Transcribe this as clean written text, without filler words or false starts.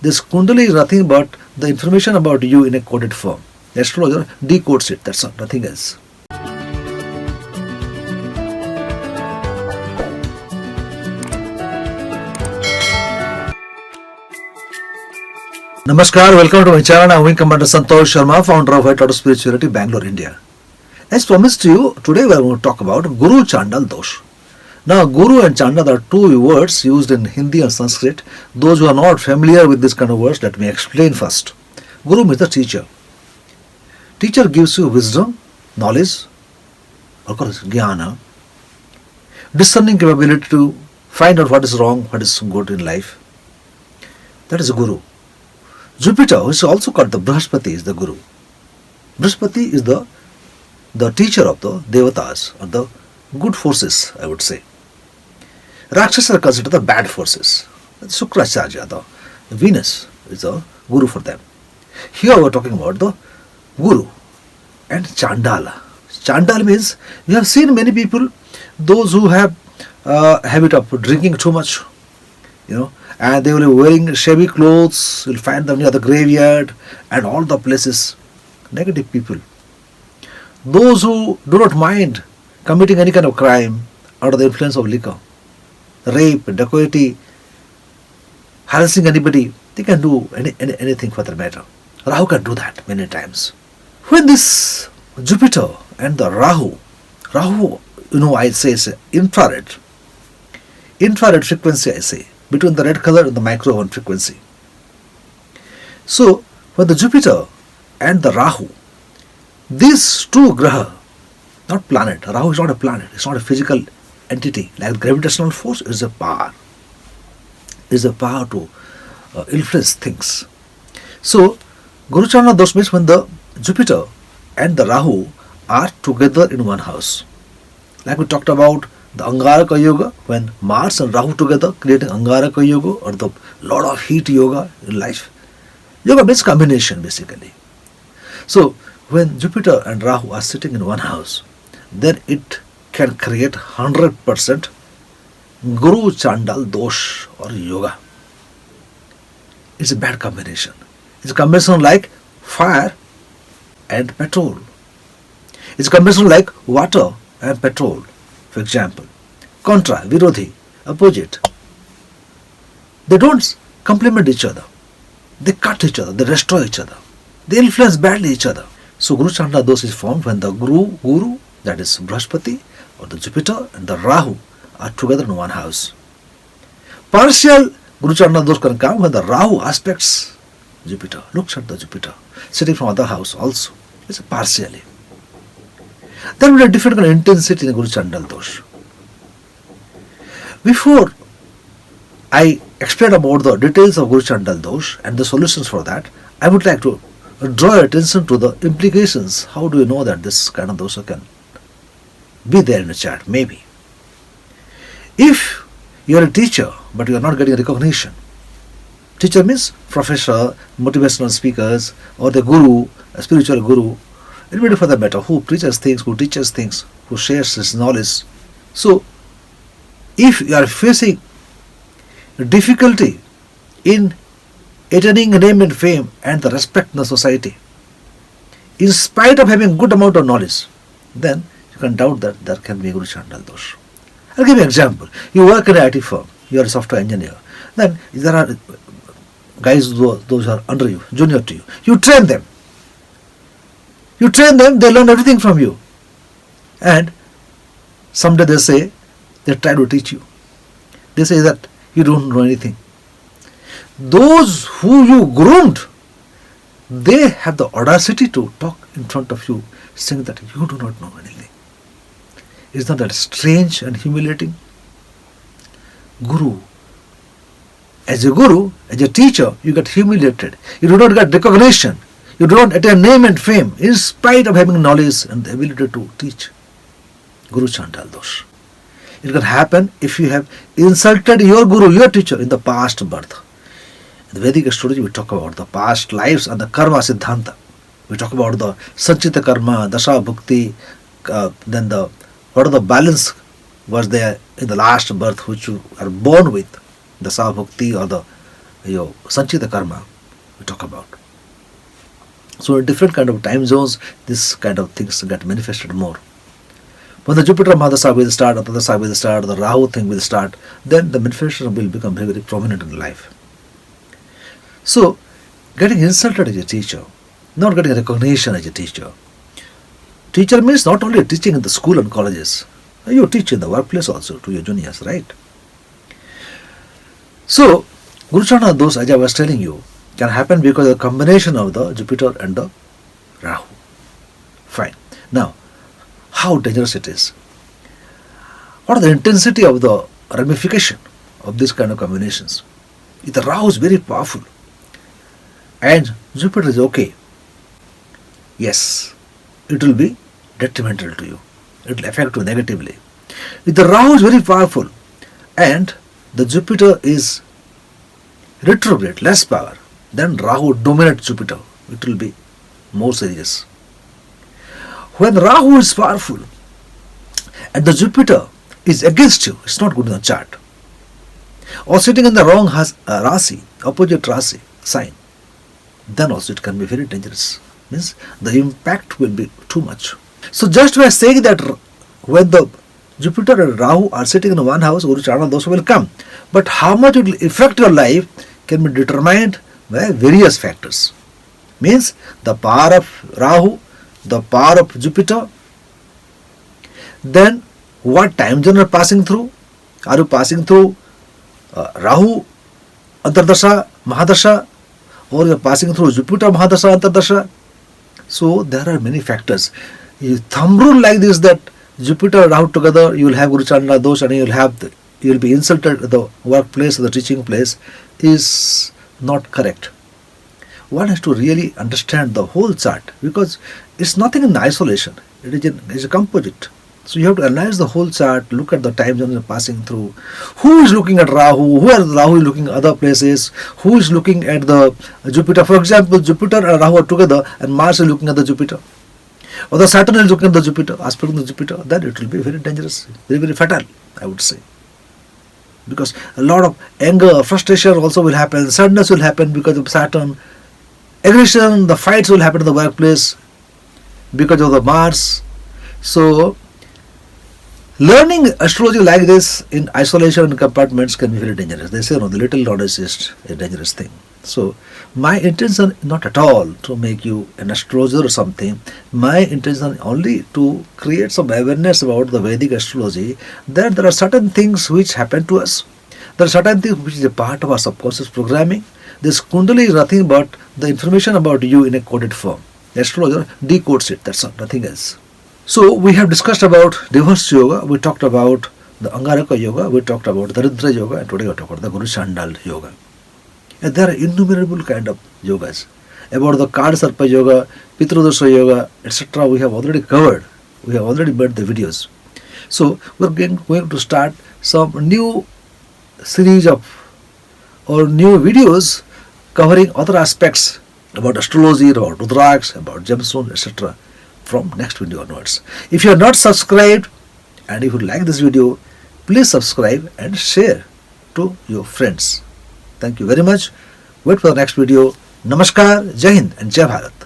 This Kundali is nothing but the information about you in a coded form. The astrologer decodes it, that's all, nothing else. Namaskar, welcome to my channel. I'm Wing Commander Santosh Sharma, founder of White Lotus Spirituality, Bangalore, India. As promised to you, today we are going to talk about Guru Chandal Dosh. Now, Guru and Chandal are two words used in Hindi and Sanskrit. Those who are not familiar with this kind of words, let me explain first. Guru means the teacher. Teacher gives you wisdom, knowledge, of course, jnana, discerning capability to find out what is wrong, what is good in life. That is a Guru. Jupiter, who is also called the Brihaspati, is the Guru. Brihaspati is the teacher of the Devatas, or the good forces, I would say. Rakshasa are considered the bad forces. Sukracharya, the Venus, is the Guru for them. Here we are talking about the Guru and Chandala. Chandala means, you have seen many people, those who have habit of drinking too much, and they will be wearing shabby clothes. You'll find them near the graveyard and all the places. Negative people. Those who do not mind committing any kind of crime under the influence of liquor, rape, dacoity, harassing anybody, they can do anything for that matter. Rahu can do that many times. When this Jupiter and the Rahu, I say it's infrared frequency, I say, between the red color and the microwave frequency. So, when the Jupiter and the Rahu, these two graha, not planet, Rahu is not a planet, it's not a physical entity, like gravitational force is a power. It is a power to influence things. So, Guru Chandala Dosh means when the Jupiter and the Rahu are together in one house. Like we talked about the Angaraka Yoga, when Mars and Rahu together creating Angaraka Yoga, or the lot of heat yoga in life. Yoga means combination basically. So, when Jupiter and Rahu are sitting in one house, then it can create 100% Guru Chandal Dosh or Yoga. It's a bad combination. It's a combination like fire and petrol. It's a combination like water and petrol, for example. Contra, Virodhi, opposite. They don't complement each other. They cut each other, they destroy each other. They influence badly each other. So Guru Chandala Dosh is formed when the Guru, that is Brihaspati, or the Jupiter and the Rahu are together in one house. Partial Guru Chandala Dosh can come when the Rahu aspects Jupiter. Looks at the Jupiter, sitting from other house also. It's partially. There will be a different kind of intensity in Guru Chandala Dosh. Before I explain about the details of Guru Chandala Dosh and the solutions for that, I would like to draw your attention to the implications. How do you know that this kind of dosha can be there in a chart? Maybe. If you are a teacher, but you are not getting recognition, teacher means professor, motivational speakers, or the guru, a spiritual guru, anybody for that matter, who preaches things, who teaches things, who shares his knowledge. So, if you are facing difficulty in attaining name and fame and the respect in the society, in spite of having good amount of knowledge, then you can doubt that there can be Guru Chandala Dosh. I'll give you an example. You work in an IT firm, you are a software engineer. Then there are guys, those who are under you, junior to you. You train them. They learn everything from you. And someday they try to teach you. They say that you don't know anything. Those who you groomed, they have the audacity to talk in front of you, saying that you do not know anything. Is not that strange and humiliating? Guru. As a teacher, you get humiliated. You do not get recognition. You do not attain name and fame in spite of having knowledge and the ability to teach. Guru Chandala Dosh. It can happen if you have insulted your guru, your teacher, in the past birth. In the Vedic astrology, we talk about the past lives and the karma siddhanta. We talk about the sanchita karma, dasha bhukti, then what are the balance was there in the last birth which you are born with, dasha bhukti or the your Sanchita karma we talk about. So in different kind of time zones, this kind of things get manifested more. When the Jupiter Mahadasha will start, Atadasha will start, the Rahu thing will start, then the manifestation will become very, very prominent in life. So, getting insulted as a teacher, not getting recognition as a teacher. Teacher means not only teaching in the school and colleges, you teach in the workplace also to your juniors, right? So, Guru Chandal dosh, as I was telling you, can happen because of the combination of the Jupiter and the Rahu. Fine. Now, how dangerous it is? What is the intensity of the ramification of this kind of combinations? If the Rahu is very powerful and Jupiter is okay, yes, it will be detrimental to you. It will affect you negatively. If the Rahu is very powerful and the Jupiter is retrograde, less power, then Rahu dominates Jupiter. It will be more serious. When Rahu is powerful and the Jupiter is against you, it's not good in the chart. Or sitting in the wrong Rasi, opposite Rasi, sign, then also it can be very dangerous. Means the impact will be too much. So just by saying that when the Jupiter and Rahu are sitting in one house, Guru Chandal dosh will come. But how much it will affect your life can be determined by various factors. Means the power of Rahu, the power of Jupiter, then what time zone you are passing through? Are you passing through Rahu Antardasha, Mahadasha, or you are passing through Jupiter Mahadasha, Antardasha? So there are many factors. Thumb rule like this, that Jupiter and Rahu together, you will have Guru Chandal dosh and you will be insulted at the workplace or the teaching place, is not correct. One has to really understand the whole chart, because it's nothing in isolation. It's a composite. So you have to analyze the whole chart, look at the time zone you're passing through. Who is looking at Rahu? Who is Rahu looking at other places? Who is looking at the Jupiter? For example, Jupiter and Rahu are together and Mars is looking at the Jupiter. Or the Saturn is looking at the Jupiter, aspect of the Jupiter. Then it will be very dangerous, very, very fatal, I would say. Because a lot of anger, frustration also will happen, sadness will happen because of Saturn. Aggression, the fights will happen in the workplace because of the Mars. So, learning astrology like this in isolation and compartments can be very dangerous. They say, no, the little knowledge is a dangerous thing. So, my intention not at all to make you an astrologer or something. My intention only to create some awareness about the Vedic astrology, that there are certain things which happen to us. There are certain things which is a part of our subconscious programming. This Kundali is nothing but the information about you in a coded form. The astrologer decodes it, that's all, nothing else. So we have discussed about divorce yoga, we talked about the Angaraka yoga, we talked about the Rudraksha yoga, and today we talk about the Guru Chandal yoga. And there are innumerable kind of yogas. About the Kard Sarpa yoga, Pitrudosha yoga, etc. we have already covered. We have already made the videos. So we are going to start some new series of or new videos covering other aspects about astrology, about Rudraksha, about Gemstones, etc. from next video onwards. If you are not subscribed and if you like this video, please subscribe and share to your friends. Thank you very much. Wait for the next video. Namaskar, Jai Hind and Jai Bharat.